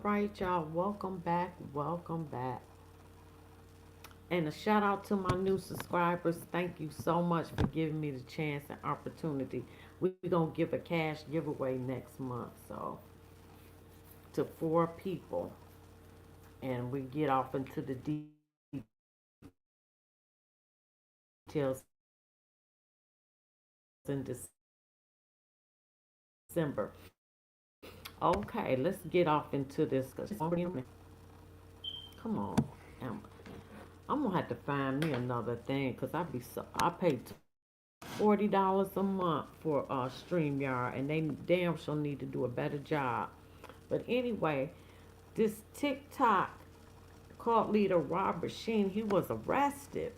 right, y'all. Welcome back. Welcome back. And a shout out to my new subscribers. Thank you so much for giving me the chance and opportunity. We're going to give a cash giveaway next month. So, to 4 people. And we get off into the details in December. Okay, let's get off into this. Come on. I'm gonna have to find me another thing because I pay $40 a month for StreamYard, and they damn sure need to do a better job. But anyway, this TikTok cult leader Robert Shinn, he was arrested.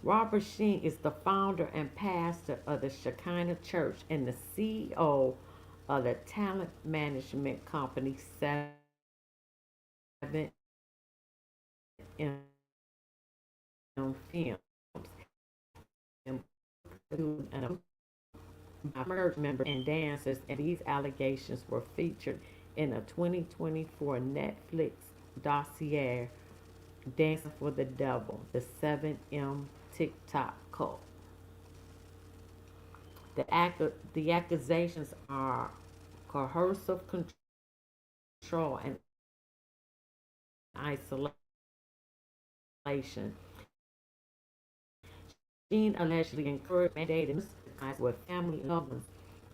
Robert Shinn is the founder and pastor of the Shekinah Church and the CEO of the talent management company 7M Films. And merge members and dancers, and these allegations were featured in a 2024 Netflix dossier, Dancing for the Devil, the 7M TikTok cult. The accusations are coercive control and isolation. Sheen allegedly encouraged mandated with family and loved ones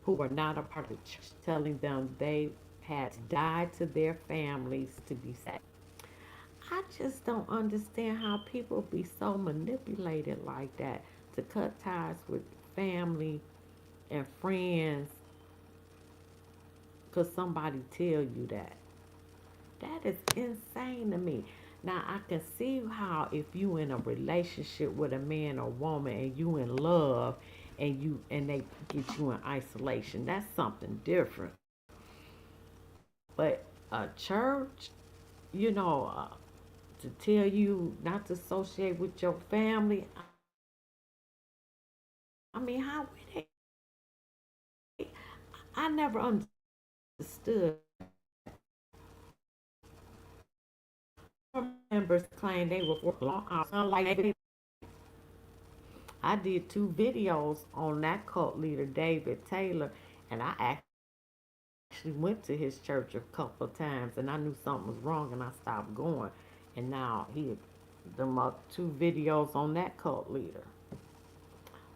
who were not a part of the church, telling them they had to die to their families to be saved. I just don't understand how people be so manipulated like that to cut ties with family and friends because somebody tell you that. That is insane to me. Now I can see how if you in a relationship with a man or woman and you in love and they get you in isolation, that's something different. But a church, you know, to tell you not to associate with your family, I mean, how would they? I never understood. Members claim they were for long hours. Like I did 2 videos on that cult leader, David Taylor, and I actually went to his church a couple of times, and I knew something was wrong, and I stopped going. And now he, them 2 videos on that cult leader.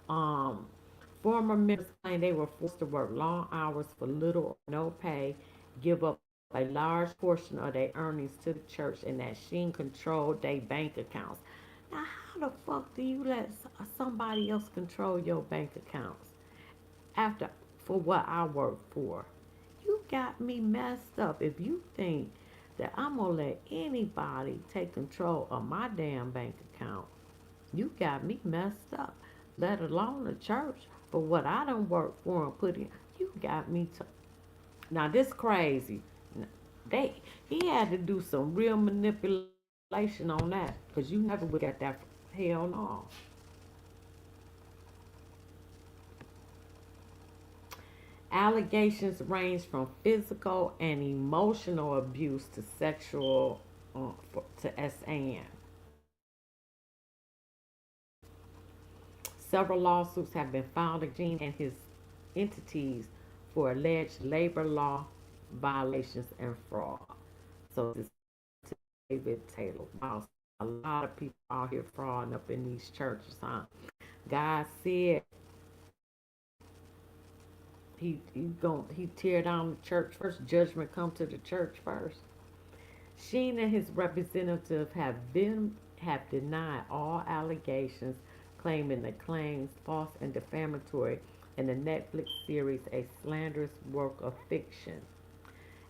Um, Former members claim they were forced to work long hours for little or no pay, give up a large portion of their earnings to the church, and that Sheen controlled their bank accounts. Now, how the fuck do you let somebody else control your bank accounts after for what I work for? You got me messed up if you think that I'm gonna let anybody take control of my damn bank account. You got me messed up, let alone the church for what I done work for and put in. You got me to now this crazy. They he had to do some real manipulation on that because you never would get that. Hell no. Allegations range from physical and emotional abuse to sexual to SAN. Several lawsuits have been filed against Gene and his entities for alleged labor law violations and fraud. So this is David Taylor. Wow, a lot of people out here frauding up in these churches, huh? God said he tear down the church first. Judgment come to the church first. Sheen and his representative have denied all allegations, claiming the claims false and defamatory in the Netflix series a slanderous work of fiction.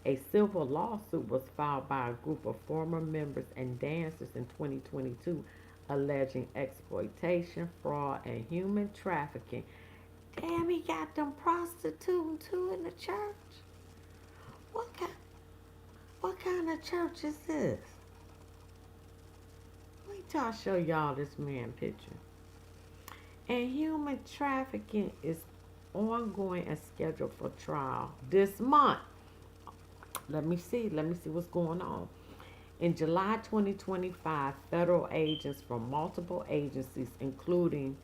A civil lawsuit was filed by a group of former members and dancers in 2022 alleging exploitation, fraud, and human trafficking. Damn, he got them prostituting too in the church. What kind, what kind of church is this? Wait till I show y'all this man picture. And human trafficking is ongoing and scheduled for trial this month. Let me see what's going on. In July 2025, federal agents from multiple agencies, including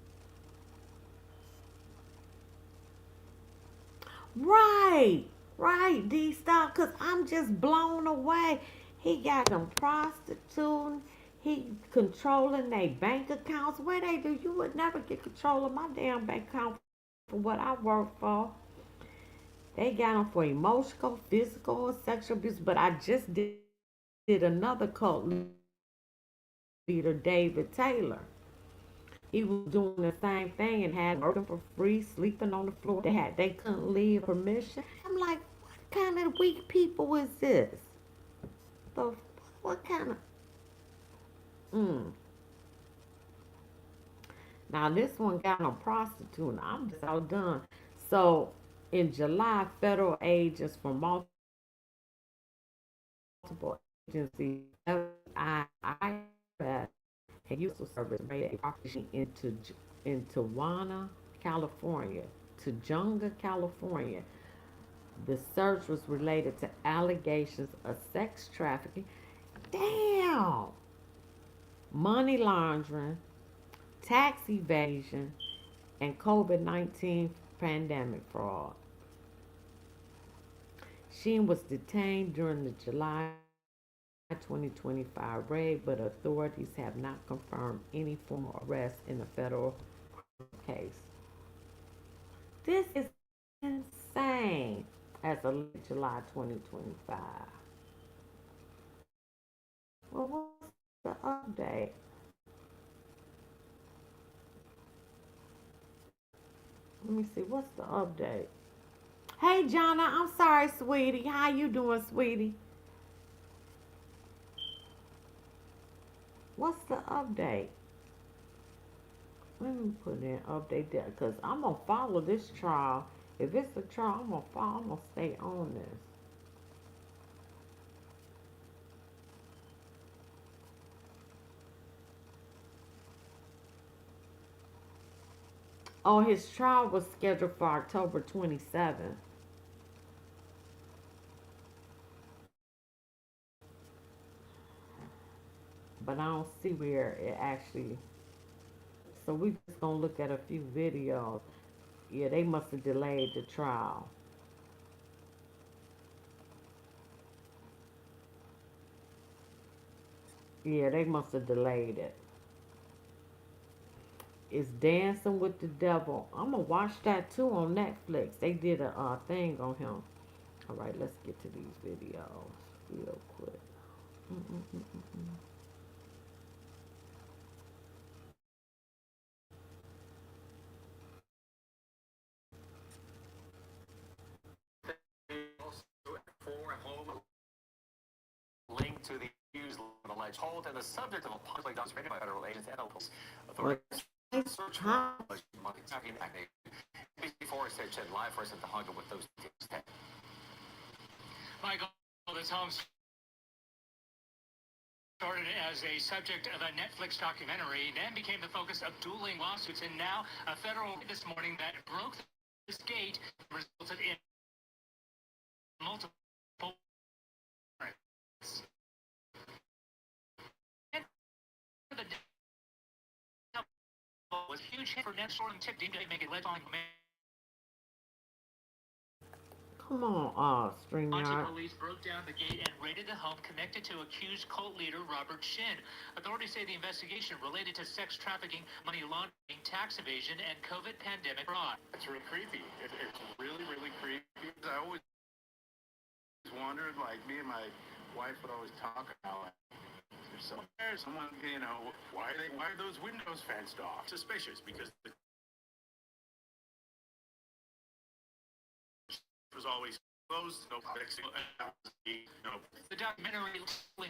right, right, D Stop, because I'm just blown away. He got them prostituting. He controlling their bank accounts. Where they do, you would never get control of my damn bank account for what I work for. They got them for emotional, physical, or sexual abuse. But I just did another cult leader, David Taylor. He was doing the same thing and had working for free, sleeping on the floor. They couldn't leave permission. I'm like, what kind of weak people is this? The what kind of mm. Now this one got on prostituting. I'm just all done. So in July, federal agents from multiple agencies, FBI and Useful Service raided a property in Tijuana, California, Tujunga, California. The search was related to allegations of sex trafficking. Damn! Money laundering, tax evasion, and COVID-19 pandemic fraud. Shinn was detained during the July 2025 raid, but authorities have not confirmed any formal arrest in the federal case. This is insane. As of late July 2025. Well, what's the update? Let me see. What's the update? Hey, Jonna. I'm sorry, sweetie. How you doing, sweetie? What's the update? Let me put in update there because I'm gonna follow this trial. If it's a trial, I'm gonna follow. I'm gonna stay on this. Oh, his trial was scheduled for October 27th, but I don't see where it actually. So we just gonna look at a few videos. Yeah, they must have delayed the trial. Yeah, they must have delayed it. It's Dancing with the Devil. I'm gonna watch that too on Netflix. They did a thing on him. All right, let's get to these videos real quick. Mm-mm-mm-mm. Linked to the accused alleged hold and the subject of a publicly demonstrated by federal agents and locals. Authorities search for alleged money tracking activity. Before it said Shed live for us at the Hugger with those details. Michael, this home started as a subject of a Netflix documentary, then became the focus of dueling lawsuits, and now a federal this morning that broke this gate resulted in multiple warrants. And the was a huge hit for net short and tip deemed to make it led on Come on, Montana StreamYard. police broke down the gate and raided the home connected to accused cult leader Robert Shinn. Authorities say the investigation related to sex trafficking, money laundering, tax evasion, and COVID pandemic fraud. It's really creepy. It's really, really creepy. I always wondered, like, me and my wife would always talk about, like, there's someone, why are those windows fenced off? Suspicious because it was always closed, no fixing, The documentary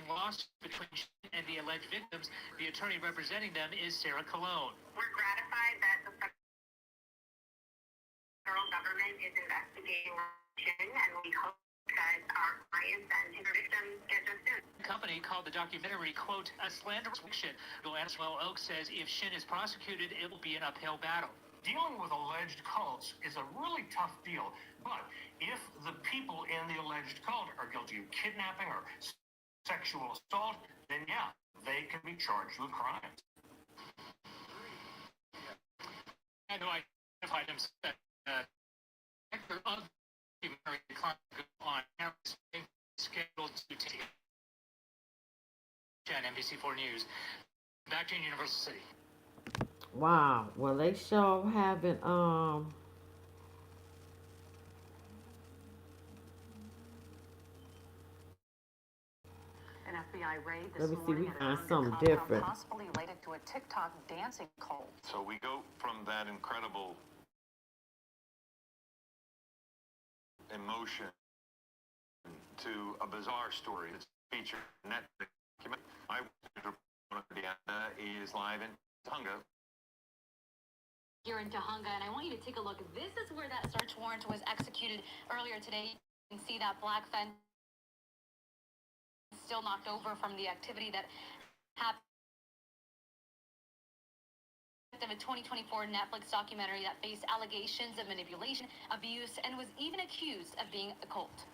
lost between Shinn and the alleged victims. The attorney representing them is Sarah Colon. We're gratified that the federal government is investigating Shinn, and we hope that our clients and his victims get justice. The company called the documentary, quote, a slanderous fiction. Though Answell Oak says if Shinn is prosecuted, it will be an uphill battle. Dealing with alleged cults is a really tough deal, but if the people in the alleged cult are guilty of kidnapping or sexual assault, then yeah, they can be charged with crimes. And who identified himself director of the American Chronicle on scheduled to take NBC4 News back to Universal City. Wow. Well, they sure haven't. An FBI raid Let this me see. We morning at find a something compound different. possibly related to a TikTok dancing cult. So we go from that incredible emotion to a bizarre story that's featured in Netflix. My propaganda is live in Tonga. Here in Tahunga, and I want you to take a look. This is where that search warrant was executed earlier today. You can see that black fence still knocked over from the activity that happened. Of a 2024 Netflix documentary that faced allegations of manipulation, abuse, and was even accused of being a cult.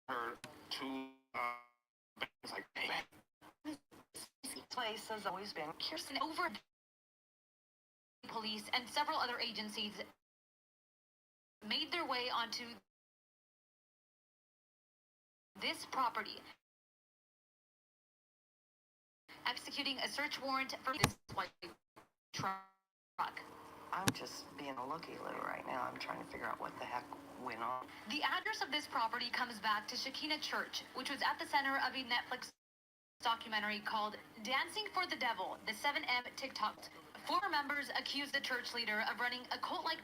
Her two like This place has always been Kirsten over police and several other agencies made their way onto this property, executing a search warrant for this white truck. I'm just being a looky-loo right now. I'm trying to figure out what the heck went on. The address of this property comes back to Shekinah Church, which was at the center of a Netflix documentary called Dancing for the Devil, the 7M TikTok. Former members accused the church leader of running a cult-like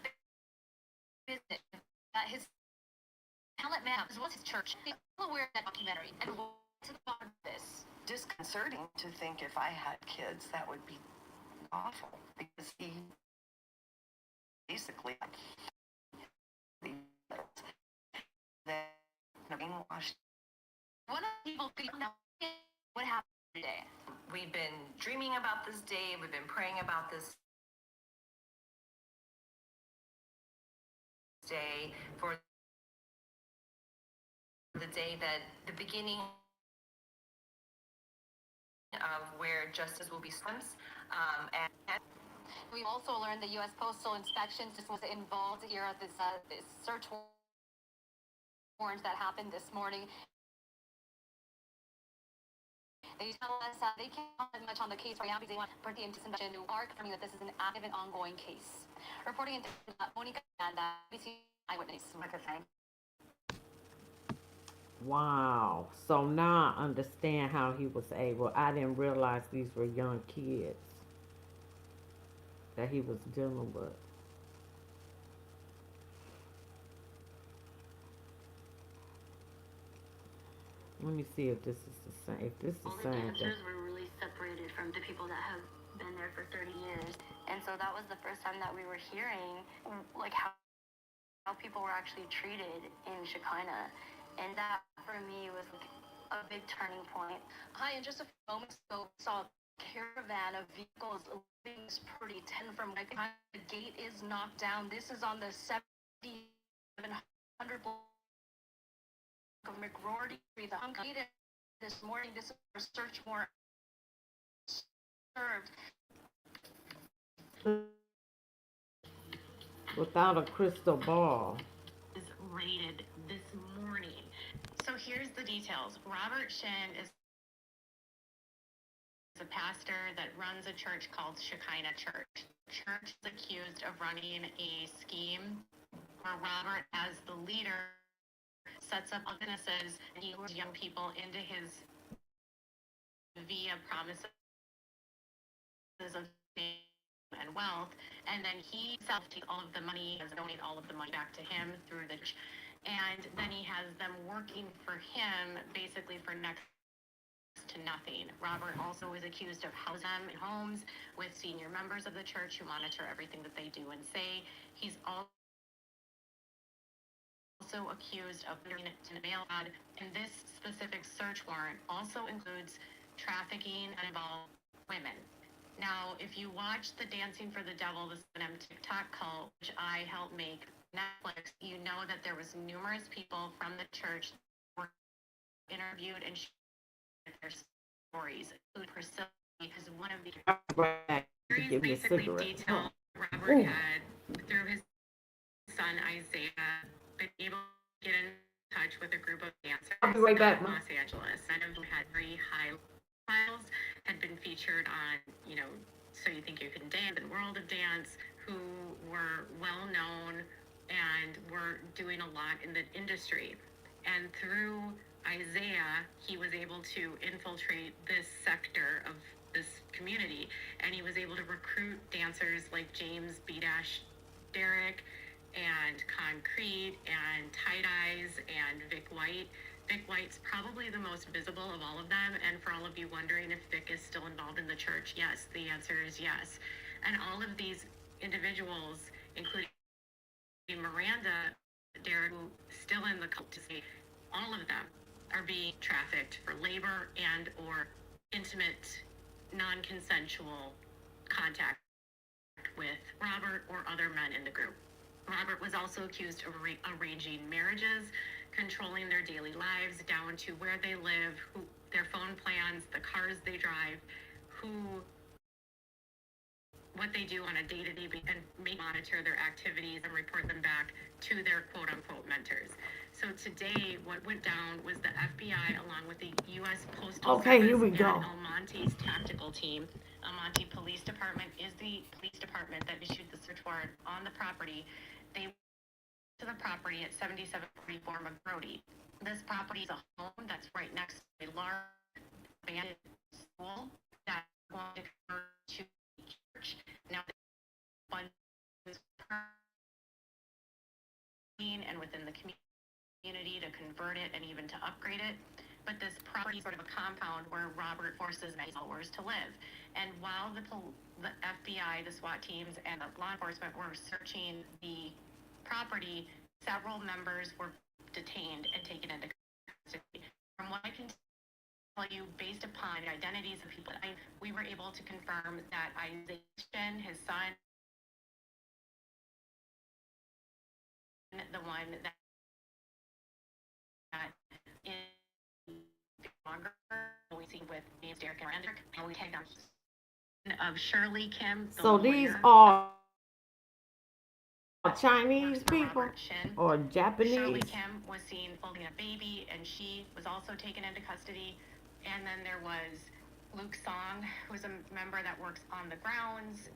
business that his talent man as well as his church. They all aware of that documentary and to the bottom of this. Disconcerting to think if I had kids, that would be awful because he basically that brainwashed. One of the people who know what happened today. We've been dreaming about this day. We've been praying about this day for the day that the beginning of where justice will be spent. And We've also learned the U.S. Postal Inspection was involved here at this search warrant that happened this morning. They tell us they can't comment much on the case right now because they want to put the investigation to are confirming that this is an active and ongoing case. Reporting in Monica and ABC Eyewitness. Wow. So now I understand how he was able. I didn't realize these were young kids that he was dealing with. Let me see if this is the same. If this is the All the same thing. dancers were really separated from the people that have been there for 30 years. And so that was the first time that we were hearing like how people were actually treated in Shekinah. And that for me was like a big turning point. Hi, and just a few moments ago, saw a caravan of vehicles leaving this pretty 10 from like the gate is knocked down. This is on the 7,700 block of McRory Street. The gate this morning. This is a search warrant served. Without a crystal ball. Is raided this morning. So here's the details. Robert Shinn is a pastor that runs a church called Shekinah Church. Church is accused of running a scheme where Robert, as the leader, sets up businesses and he lures young people into his via promises of fame and wealth, and then he himself takes all of the money, donate all of the money back to him through the church, and then he has them working for him basically for next to nothing. Robert also was accused of housing them in homes with senior members of the church who monitor everything that they do and say. He's also accused of entering to mail fraud, and this specific search warrant also includes trafficking and involve women. Now, if you watch the Dancing for the Devil, the M TikTok cult, which I helped make Netflix, you know that there was numerous people from the church were interviewed and shared their stories, including Priscilla, who's one of the Give me a basically cigarette. detailed Robert had, through his son Isaiah, been able to get in touch with a group of dancers I'll be right back, in Mom. Los Angeles. None of them had very high profiles, had been featured on, So You Think You Can Dance and World of Dance, who were well known and were doing a lot in the industry. And through Isaiah, he was able to infiltrate this sector of this community, and he was able to recruit dancers like James B. Derrick and Concrete and Tight Eyes and Vic White. Vic White's probably the most visible of all of them, and for all of you wondering if Vic is still involved in the church, yes, the answer is yes. And all of these individuals, including Miranda Derrick, who still in the cult, all of them are being trafficked for labor and or intimate, non-consensual contact with Robert or other men in the group. Robert was also accused of arranging marriages, controlling their daily lives down to where they live, their phone plans, the cars they drive, what they do on a day-to-day basis, and monitor their activities and report them back to their quote-unquote mentors. So today, what went down was the FBI, along with the U.S. Postal Service and El Monte's tactical team. El Monte Police Department is the police department that issued the search warrant on the property. They went to the property at 7744 McGrody. This property is a home that's right next to a large abandoned school that going to convert to a church. Now, the fund is and within the community to convert it and even to upgrade it. But this property is sort of a compound where Robert forces his followers to live. And while the FBI, the SWAT teams, and the law enforcement were searching the property, several members were detained and taken into custody. From what I can tell you, based upon the identities of people, we were able to confirm that Isaiah Shinn, his son, the one that is longer, we see with James Derrick and Miranda, and we tagged on of Shirley Kim. So these are Chinese people or Japanese? Shirley Kim was seen holding a baby, and she was also taken into custody. And then there was Luke Song, who is a member that works on the grounds,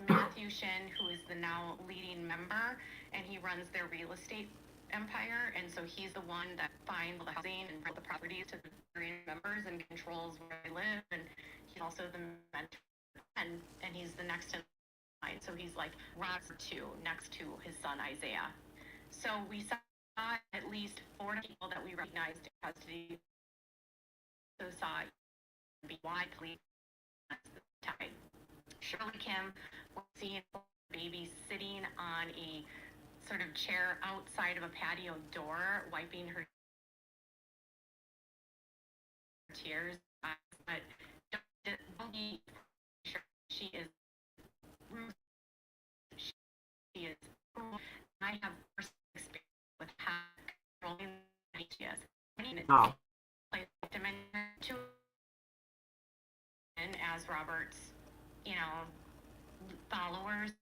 Matthew Shinn, who is the now leading member, and he runs their real estate empire, and so he's the one that finds the housing and the properties to the members and controls where they live, and he's also the mentor, and he's the next in line, so he's like Robert 2 next to his son Isaiah. So we saw at least 4 people that we recognized in custody. So saw BY police time. Shirley Kim was seen baby sitting on a sort of chair outside of a patio door, wiping her tears. But don't be sure she is Ruth. She is. I have personal experience with how controlling she is. Oh. As Robert's, followers,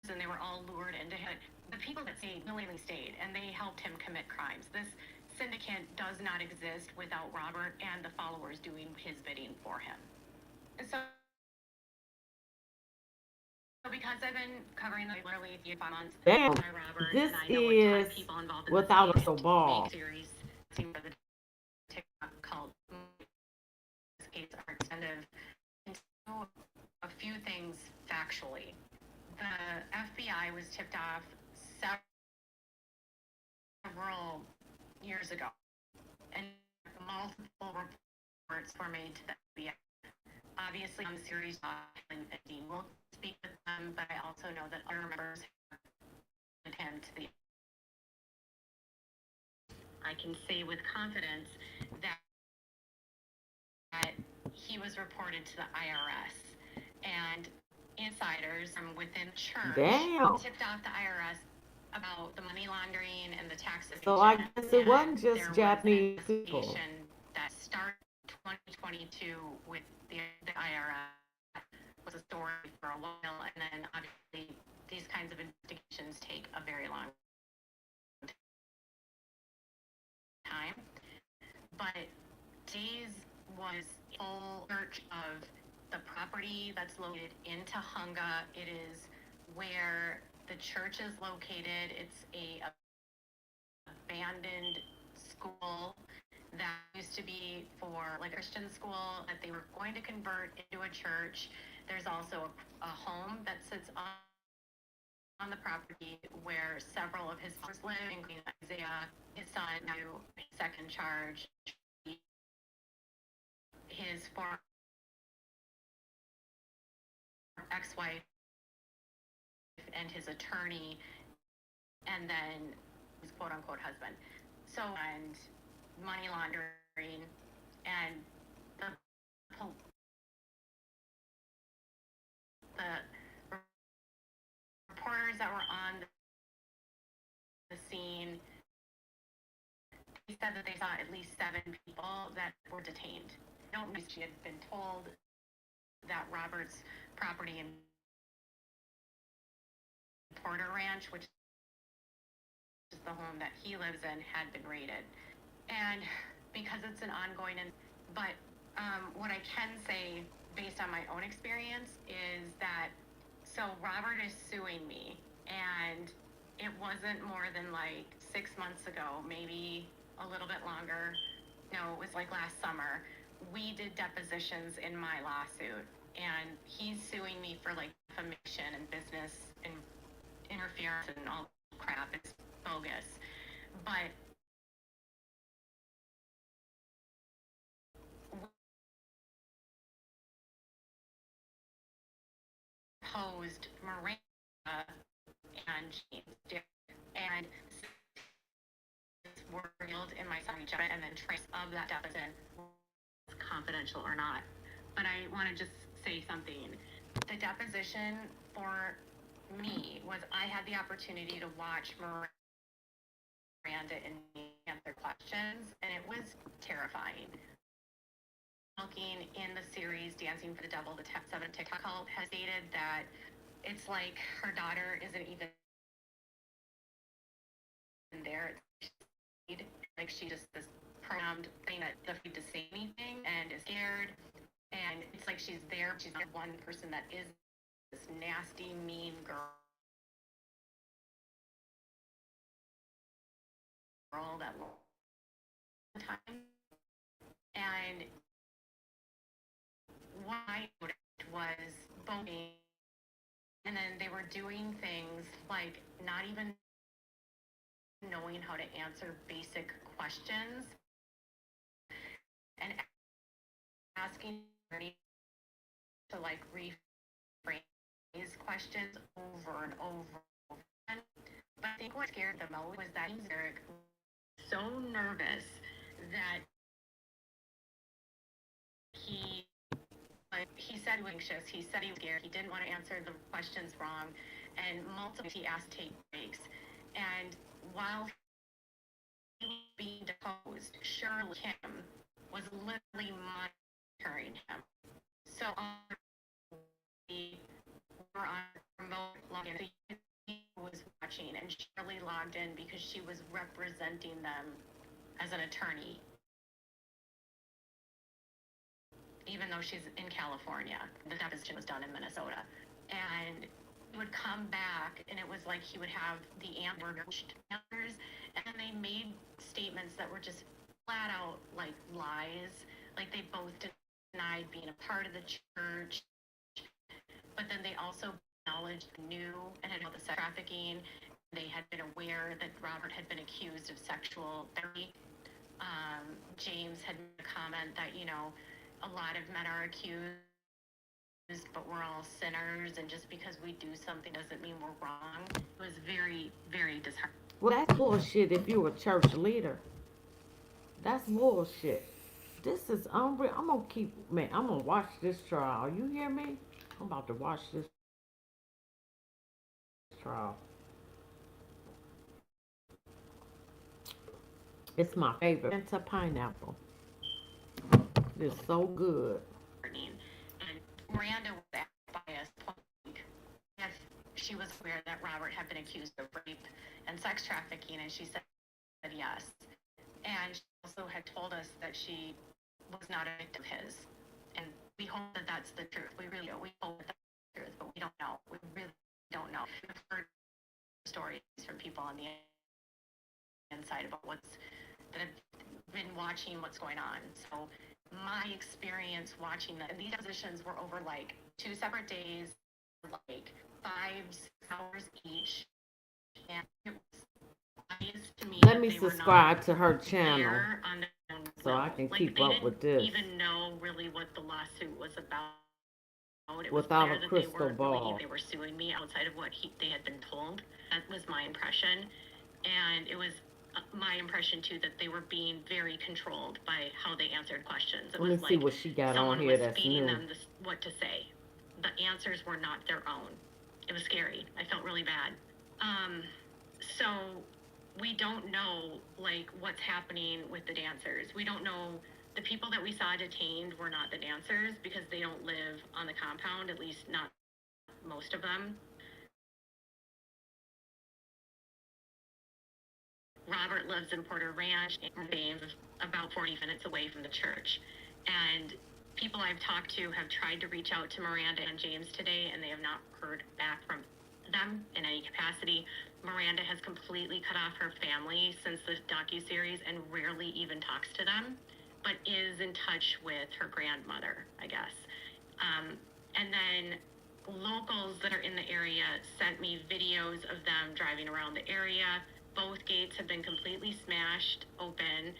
and they were all lured into it. The people that stayed willingly stayed, and they helped him commit crimes. This syndicate does not exist without Robert and the followers doing his bidding for him. And so because I've been covering the literally 5 months Damn, by Robert, this and I know is people involved in without a this crystal ball. series for the TikTok cult case are extended into a few things factually. The FBI was tipped off several years ago, and multiple reports were made to the FBI. Obviously, on the series, and Dean will speak with them, but I also know that other members have him to the. I can say with confidence that he was reported to the IRS, and insiders from within the church Damn. tipped off the IRS about the money laundering and the tax evasion. So I guess it wasn't There just was Japanese an people. investigation that started 2022 with the IRS. Was a story for a while, and then obviously these kinds of investigations take a very long time. But Days was full search of the property that's located in Tahunga. It is where the church is located. It's a abandoned school that used to be for like a Christian school that they were going to convert into a church. There's also a home that sits on the property where several of his sons live, including Isaiah, his son, now second charge, his former ex-wife and his attorney, and then his quote-unquote husband. So, and money laundering, and the reporters that were on the scene, he said that they saw at least 7 people that were detained. No, she had been told that Robert's property in Porter Ranch, which is the home that he lives in, had been raided. And because it's an ongoing, but what I can say based on my own experience is that, so Robert is suing me, and it wasn't more than like 6 months ago, maybe a little bit longer. No, it was like last summer. We did depositions in my lawsuit, and he's suing me for like defamation and business and interference and all crap. It's bogus. But posed Miranda and James, and were revealed in my summary judgment, and then trace of that deposition was confidential or not. But I want to just say something. The deposition for me was I had the opportunity to watch Miranda and answer questions, and it was terrifying. Looking in the series Dancing for the Devil, the 7 TikTok cult has stated that it's like her daughter isn't even there. Like she just this programmed thing that afraid to say anything and is scared, and it's like she's there. She's not one person that is this nasty, mean girl that time. And what I noticed was voting, and then they were doing things like not even knowing how to answer basic questions and asking to like rephrase questions over and over again. But I think what scared the most was that Eric was so nervous that he said he was anxious, he said he was scared, he didn't want to answer the questions wrong, and multiple he asked take breaks. And while he was being deposed, Shirley Kim was literally monitoring him. So we were on remote login. So he was watching, and Shirley logged in because she was representing them as an attorney, even though she's in California. The deposition was done in Minnesota. And he would come back, and it was like he would have the answers, and then they made statements that were just flat out like lies. Like they both denied being a part of the church, but then they also acknowledged, knew, and had about the sex trafficking. They had been aware that Robert had been accused of sexual therapy. James had made a comment that, a lot of men are accused, but we're all sinners, and just because we do something doesn't mean we're wrong. It was very, very disheartening. Well, that's bullshit if you're a church leader. That's bullshit. This is unreal. I'm gonna keep, man, I'm gonna watch this trial. You hear me? I'm about to watch this trial. It's my favorite. Into pineapple. It's so good. And Miranda was asked by us point if she was aware that Robert had been accused of rape and sex trafficking, and she said yes. And she also had told us that she was not a victim of his. And we hope that that's the truth. We really do. We hope that that's the truth, but we don't know. We really don't know. We've heard stories from people on the inside about that have been watching what's going on. So my experience watching that, and these depositions were over like 2 separate days, like 5 6 hours each, and it was obvious to me Let that me they were subscribe not to her channel there on their own so I will. can Like, keep they up didn't with this even know really what the lawsuit was about. It was without clear a that they crystal weren't ball. they were suing me outside of what they had been told. That was my impression, and it was my impression too that they were being very controlled by how they answered questions. It Let was me see like what she got on someone here was that's feeding new. them what to say. The answers were not their own. It was scary. I felt really bad. So we don't know like what's happening with the dancers. We don't know. The people that we saw detained were not the dancers because they don't live on the compound, at least not most of them. Robert lives in Porter Ranch, James, about 40 minutes away from the church. And people I've talked to have tried to reach out to Miranda and James today, and they have not heard back from them in any capacity. Miranda has completely cut off her family since the docuseries and rarely even talks to them, but is in touch with her grandmother, I guess. And then locals that are in the area sent me videos of them driving around the area. Both gates have been completely smashed open.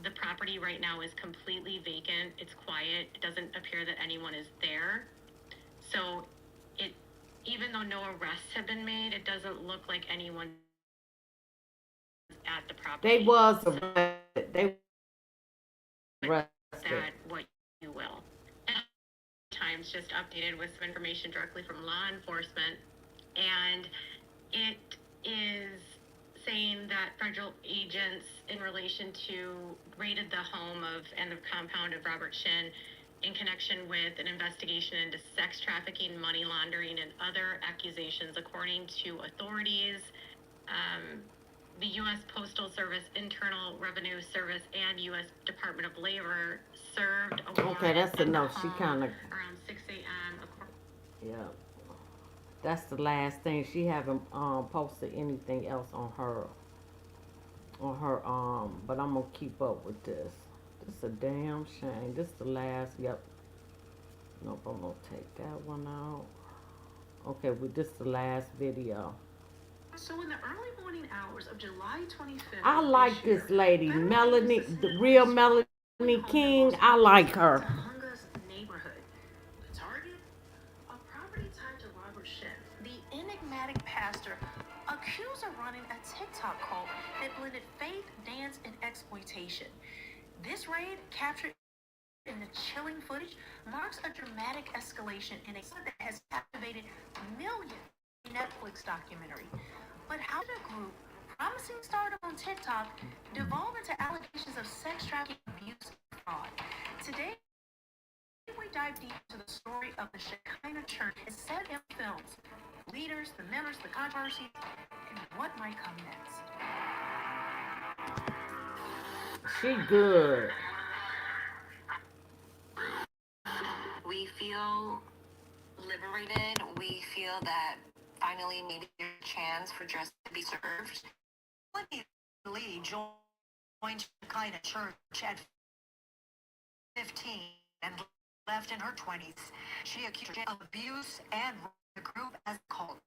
The property right now is completely vacant. It's quiet. It doesn't appear that anyone is there. So even though no arrests have been made, it doesn't look like anyone's at the property. They was arrested. They arrested. That what you will. And Times just updated with some information directly from law enforcement, and it is saying that federal agents in relation to raided the home of and the compound of Robert Shinn in connection with an investigation into sex trafficking, money laundering, and other accusations, according to authorities. The U.S. Postal Service, Internal Revenue Service, and U.S. Department of Labor served a warrant. Okay, that's enough. She kind of, around 6 a.m. yeah. That's the last thing. She haven't posted anything else on her but I'm gonna keep up with this. This is a damn shame. This is the last. Yep. Nope, I'm gonna take that one out. Okay, this is the last video. So in the early morning hours of July 25th, I like this lady, Melanie, the real Melanie King. I like her. Hunga's neighborhood. The target? A property tied to Robert Shinn, the enigmatic pastor accused of running a TikTok cult that blended faith, dance, and exploitation. This raid, captured in the chilling footage, marks a dramatic escalation in a that has captivated millions. Netflix documentary. But how did a group promising stardom on TikTok devolve into allegations of sex trafficking, abuse, and fraud? Today, we dive deep into the story of the Shekinah Church and set in films, leaders, the members, the controversies, and what might come next. She good. We feel liberated. We feel that finally maybe there's a chance for justice to be served. Wendy Lee joined Shekinah Church at 15 and left in her 20s. She accused of abuse and the group as a cult.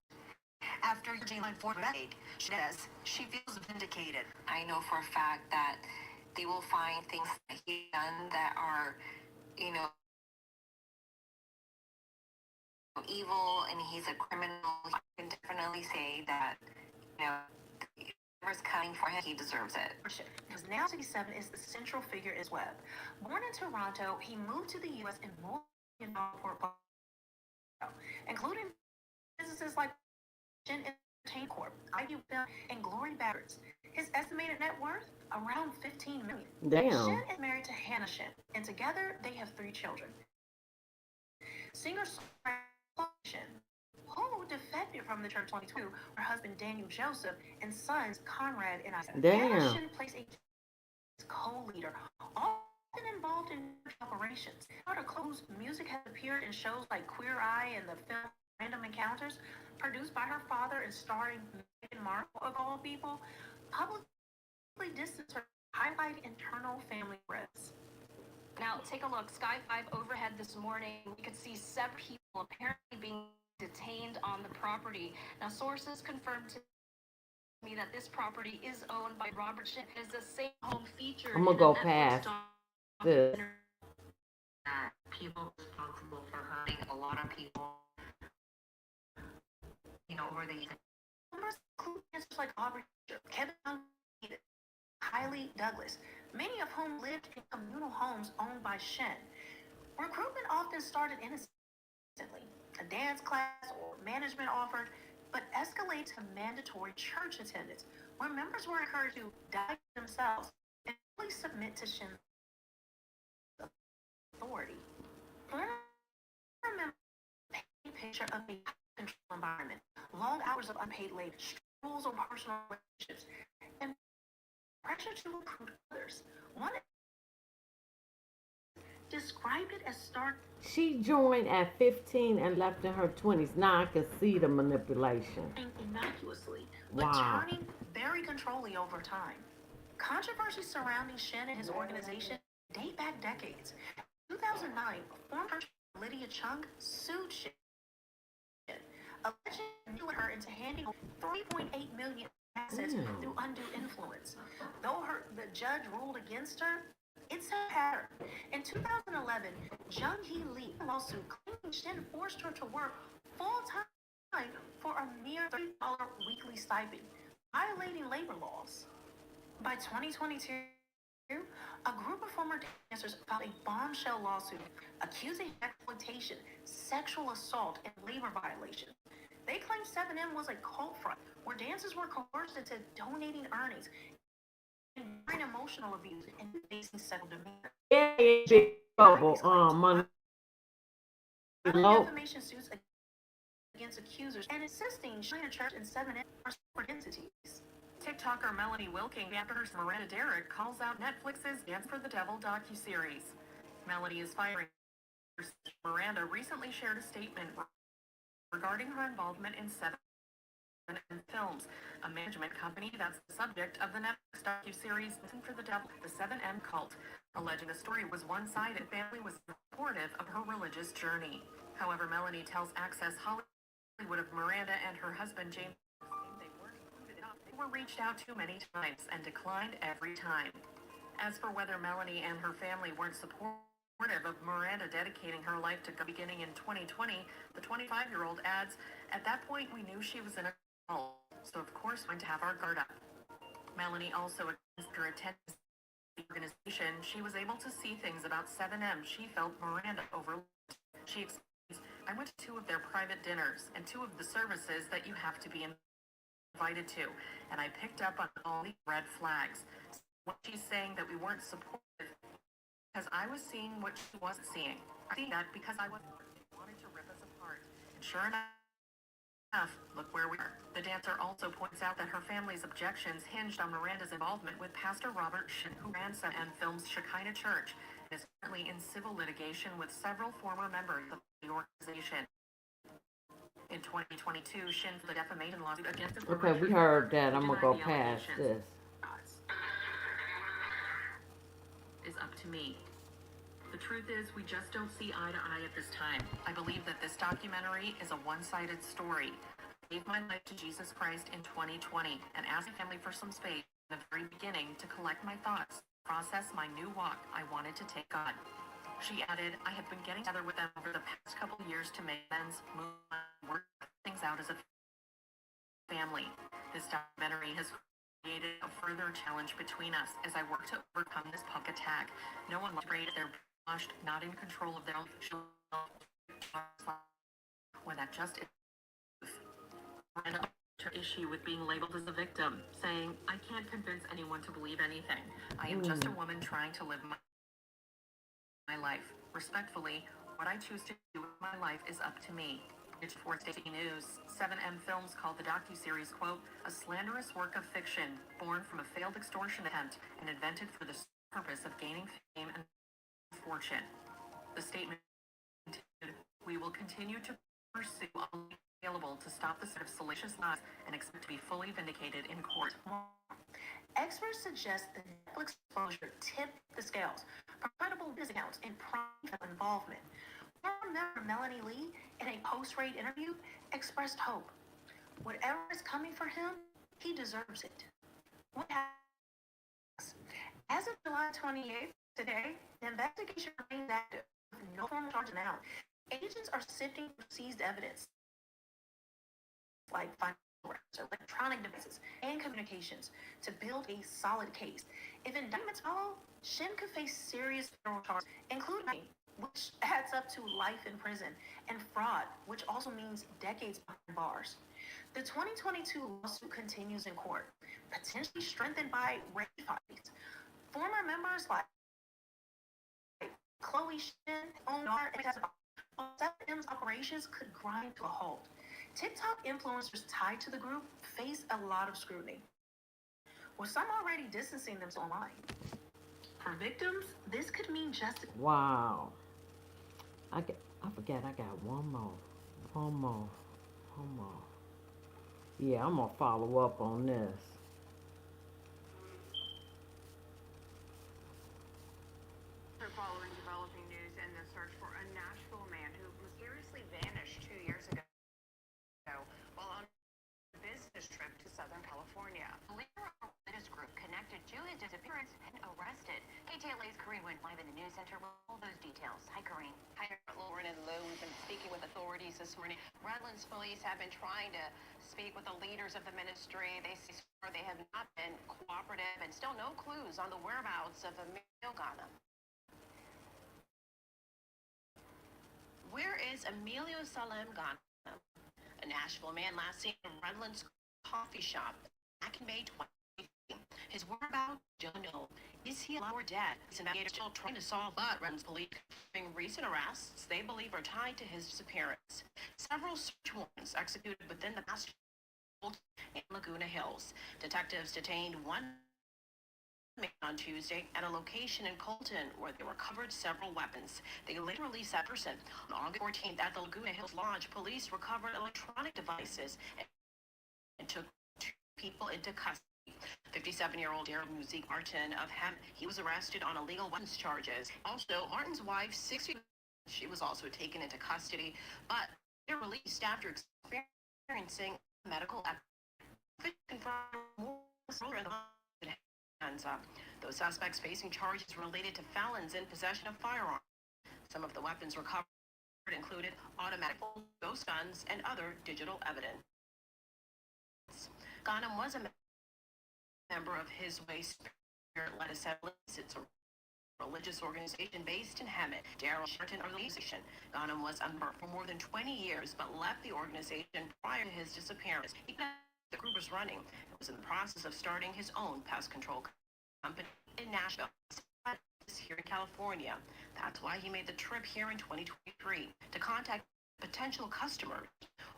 After Janeline Ford died, she says she feels vindicated. I know for a fact that they will find things that he done done that are, you know, evil and he's a criminal, I can definitely say that, you know, whatever's coming for him, he deserves it. Because now 67 is the central figure as well. Born in Toronto, he moved to the U.S. in multi-million-dollar portfolio, including businesses like Shinn Entertainment Corp, IU Film, and Glory Backwards. His estimated net worth around $15 million. Damn. Shinn is married to Hannah Shinn, and together they have 3 children. Singer-songwriter Shinn, who defected from the church 22, her husband Daniel Joseph, and sons Conrad and Isaac. Damn. Hannah Shinn plays a co-leader, often involved in operations. Her close music has appeared in shows like Queer Eye and the film Random Encounters, produced by her father and starring Meghan Markle of all people. Publicly distanced her, highlight internal family rifts. Now, take a look. Sky 5 overhead this morning, we could see 7 people apparently being detained on the property. Now, sources confirmed to me that this property is owned by Robert Shinn. It is the same home featured. I'm gonna go past this. People responsible for hurting a lot of people, you know, over the years. Members include dancers like Aubrey, Kevin, Kylie Douglas, many of whom lived in communal homes owned by Shinn. Recruitment often started innocently, a dance class or management offered, but escalated to mandatory church attendance, where members were encouraged to die themselves and fully submit to Shinn's authority. Remember a picture of a control environment, long hours of unpaid labor, struggles on personal relationships, and pressure to recruit others. One described it as stark. She joined at 15 and left in her 20s. Now I can see the manipulation. Innocuously, but Wow. turning very controlling over time. Controversies surrounding Shinn and his organization date back decades. In 2009, former Lydia Chung sued Shinn, alleging he lured her into handing over $3.8 million assets through undue influence. Though the judge ruled against her, it's a pattern. In 2011, Jung Hee Lee lawsuit claiming Shinn forced her to work full-time for a mere $30 weekly stipend, violating labor laws. By 2022, a group of former dancers filed a bombshell lawsuit accusing exploitation, sexual assault, and labor violations. They claimed 7M was a cult front where dancers were coerced into donating earnings, enduring emotional abuse, and facing sexual demeanor. Yeah, big trouble. Money. Defamation suits against accusers and insisting Shinn Church and 7M are separate entities. TikToker Melanie Wilking after her Miranda Derrick calls out Netflix's Dance for the Devil docuseries. Melanie is firing. Miranda recently shared a statement regarding her involvement in 7M Films, a management company that's the subject of the Netflix docuseries Dance for the Devil, the 7M cult, alleging the story was one-sided. Family was supportive of her religious journey. However, Melanie tells Access Hollywood of Miranda and her husband James they were reached out to many times and declined every time. As for whether Melanie and her family weren't supportive of Miranda dedicating her life to God beginning in 2020, the 25-year-old adds, "At that point we knew she was in a cult, so of course we're going to have our guard up." Melanie also against her attendance the organization, she was able to see things about 7M she felt Miranda overlooked. She explains, "I went to 2 of their private dinners and 2 of the services that you have to be invited to, and I picked up on all the red flags." What she's saying that we weren't supportive because I was seeing what she wasn't seeing. I see that because I wanted to rip us apart. And sure enough, look where we are. The dancer also points out that her family's objections hinged on Miranda's involvement with Pastor Robert Shinn, who ran 7M Films Shekinah Church, and is currently in civil litigation with several former members of the organization. In 2022, Shinn filed a defamation lawsuit against his Okay, we heard that. I'm gonna go past this. Is up to me. The truth is, we just don't see eye to eye at this time. I believe that this documentary is a one-sided story. I gave my life to Jesus Christ in 2020 and asked my family for some space in the very beginning to collect my thoughts process my new walk I wanted to take on. She added, I have been getting together with them over the past couple of years to make amends, move on, work things out as a family. This documentary has created a further challenge between us as I work to overcome this punk attack. No one looks great. They're washed, not in control of their own when that just is. And her issue with being labeled as a victim, saying, I can't convince anyone to believe anything. I am just a woman trying to live my life. Respectfully, what I choose to do with my life is up to me. It's for State News. 7M Films called the docuseries, quote, a slanderous work of fiction born from a failed extortion attempt and invented for the purpose of gaining fame and fortune. The statement continued, we will continue to pursue all available to stop the sort of salacious lies and expect to be fully vindicated in court. Experts suggest the Netflix exposure tipped the scales for credible business accounts and private involvement. Former member Melanie Lee, in a post-raid interview, expressed hope. Whatever is coming for him, he deserves it. What happens? As of July 28th, today, the investigation remains active with no formal charges now. Agents are sifting through seized evidence like electronic devices and communications to build a solid case. If indictments follow, Shinn could face serious federal charges, including which adds up to life in prison, and fraud, which also means decades behind bars. The 2022 lawsuit continues in court, potentially strengthened by rape fights. Former members like Chloe Shinn, owner, and 7M's operations could grind to a halt. TikTok influencers tied to the group face a lot of scrutiny, with some already distancing themselves online. For victims, this could mean justice. Wow. I forget I got one more. One more. One more. Yeah, I'm gonna follow up on this. Following developing news in the search for a Nashville man who mysteriously vanished 2 years ago while on a business trip to Southern California. The leader of a religious group connected to his disappearance and arrested. KTLA's Corinne went live in the news center with all those details. Hi, Corinne. Hi, Lauren and Lou. We've been speaking with authorities this morning. Redlands police have been trying to speak with the leaders of the ministry. They say they have not been cooperative and still no clues on the whereabouts of Emil Ghana. Where is Emilio Salem Ghana? A Nashville man last seen in Redlands coffee shop back in May 2020. His whereabouts don't know. Is he alive or dead? Investigators still trying to solve, but Redlands police confirming recent arrests they believe are tied to his disappearance. Several search warrants executed within the past in Laguna Hills. Detectives detained one on Tuesday at a location in Colton where they recovered several weapons. They later released that person. On August 14th at the Laguna Hills Lodge, police recovered electronic devices and took two people into custody. 57-year-old Daryl Music Martin of Hem. He was arrested on illegal weapons charges. Also, Martin's wife, 60, she was also taken into custody, but they're released after experiencing medical those suspects facing charges related to felons in possession of firearms. Some of the weapons recovered included automatic ghost guns and other digital evidence. Ghanem was a member of His Way Spirit-led Assembly. It's a religious organization based in Hemet. Daryl Sherton organization. Ghanem was a member for more than 20 years, but left the organization prior to his disappearance. The group was running. It was in the process of starting his own pest control company in Nashville, here in California. That's why he made the trip here in 2023 to contact potential customers.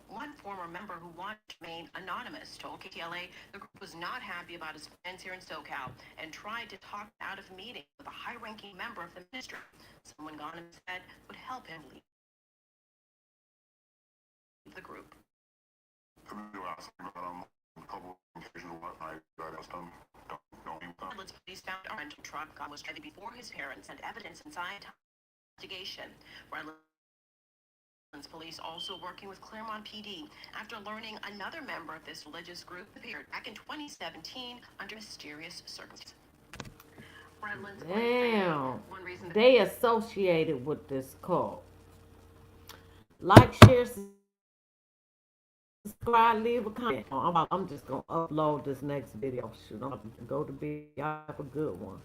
One former member who wanted to remain anonymous told KTLA the group was not happy about his plans here in SoCal and tried to talk out of a meeting with a high-ranking member of the ministry. Someone Ghanem said would help him leave the group. Redlands police found a rental truck Ghanem was driving before his parents and evidence inside investigation. Redlands police also working with Claremont PD after learning another member of this religious group appeared back in 2017 under mysterious circumstances. Damn. They associated with this cult. Like, share, subscribe, leave a comment. I'm just gonna upload this next video. Shoot, I'm about to go to bed. Y'all have a good one.